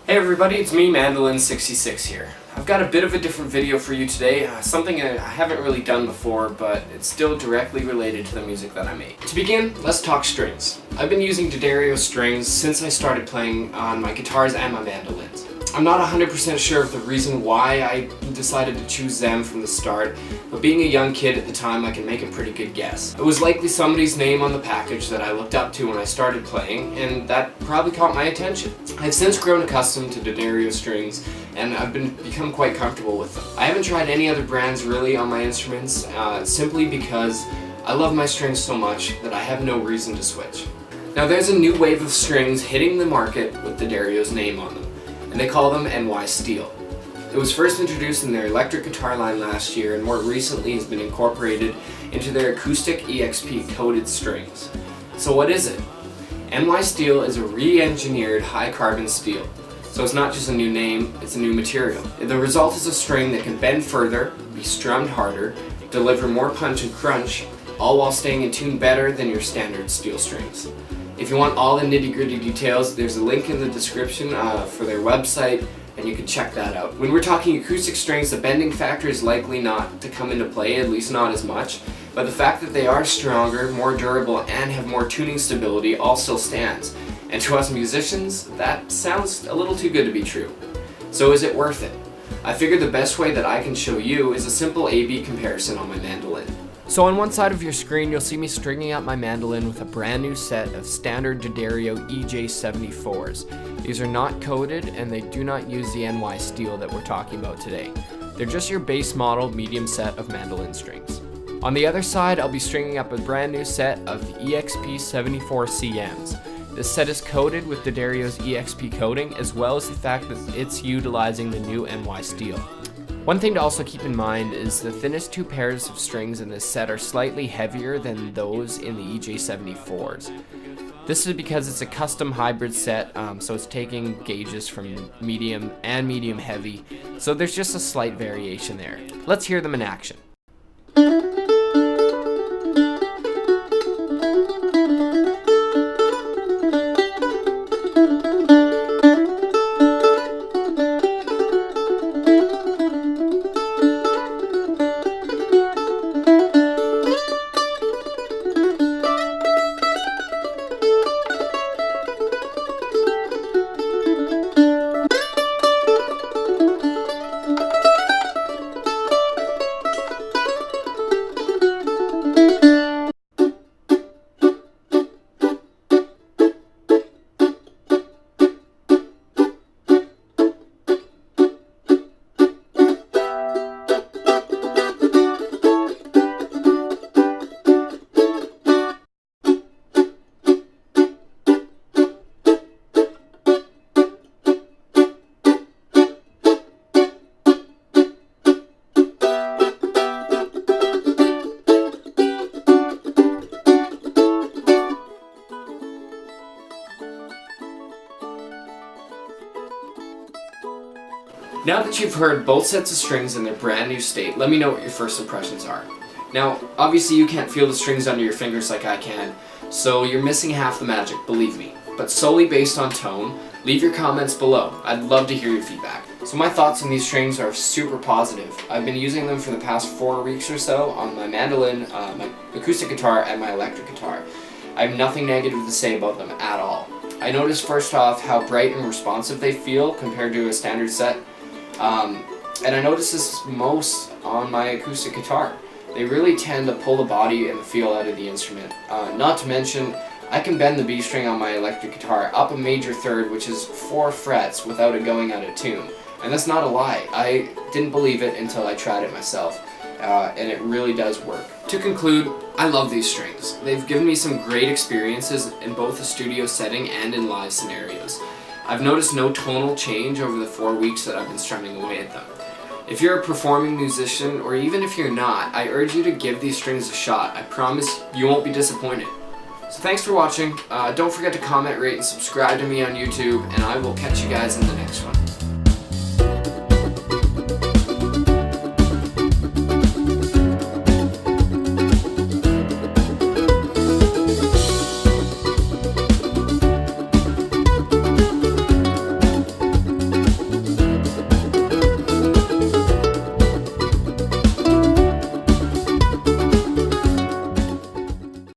Hey everybody, it's me, Mandolin66 here. I've got a bit of a different video for you today, something I haven't really done before, but it's still directly related to the music that I make. To begin, let's talk strings. I've been using D'Addario strings since I started playing on my guitars and my mandolins. I'm not 100% sure of the reason why I decided to choose them from the start, but being a young kid at the time, I can make a pretty good guess. It was likely somebody's name on the package that I looked up to when I started playing, and that probably caught my attention. I've since grown accustomed to D'Addario strings, and I've become quite comfortable with them. I haven't tried any other brands really on my instruments, simply because I love my strings so much that I have no reason to switch. Now there's a new wave of strings hitting the market with D'Addario's name on them, and they call them NY Steel. It was first introduced in their electric guitar line last year, and more recently has been incorporated into their acoustic EXP coated strings. So what is it? NY Steel is a re-engineered high carbon steel. So it's not just a new name, it's a new material. The result is a string that can bend further, be strummed harder, deliver more punch and crunch, all while staying in tune better than your standard steel strings. If you want all the nitty-gritty details, there's a link in the description for their website, and you can check that out. When we're talking acoustic strings, the bending factor is likely not to come into play, at least not as much, but the fact that they are stronger, more durable, and have more tuning stability all still stands. And to us musicians, that sounds a little too good to be true. So is it worth it? I figured the best way that I can show you is a simple A-B comparison on my mandolin. So on one side of your screen, you'll see me stringing up my mandolin with a brand new set of standard D'Addario EJ74s. These are not coated, and they do not use the NY Steel that we're talking about today. They're just your base model medium set of mandolin strings. On the other side, I'll be stringing up a brand new set of the EXP74CMs. This set is coated with D'Addario's EXP coating, as well as the fact that it's utilizing the new NY Steel. One thing to also keep in mind is the thinnest two pairs of strings in this set are slightly heavier than those in the EJ74s. This is because it's a custom hybrid set, so it's taking gauges from medium and medium heavy, so there's just a slight variation there. Let's hear them in action. Now that you've heard both sets of strings in their brand new state, let me know what your first impressions are. Now, obviously you can't feel the strings under your fingers like I can, so you're missing half the magic, believe me. But solely based on tone, leave your comments below. I'd love to hear your feedback. So my thoughts on these strings are super positive. I've been using them for the past 4 weeks or so on my mandolin, my acoustic guitar, and my electric guitar. I have nothing negative to say about them at all. I noticed first off how bright and responsive they feel compared to a standard set. And I notice this most on my acoustic guitar. They really tend to pull the body and the feel out of the instrument. Not to mention, I can bend the B string on my electric guitar up a major third, which is 4 frets, without it going out of tune. And that's not a lie. I didn't believe it until I tried it myself, and it really does work. To conclude, I love these strings. They've given me some great experiences in both a studio setting and in live scenarios. I've noticed no tonal change over the 4 weeks that I've been strumming away at them. If you're a performing musician, or even if you're not, I urge you to give these strings a shot. I promise you won't be disappointed. So thanks for watching. Don't forget to comment, rate, and subscribe to me on YouTube, and I will catch you guys in the next one.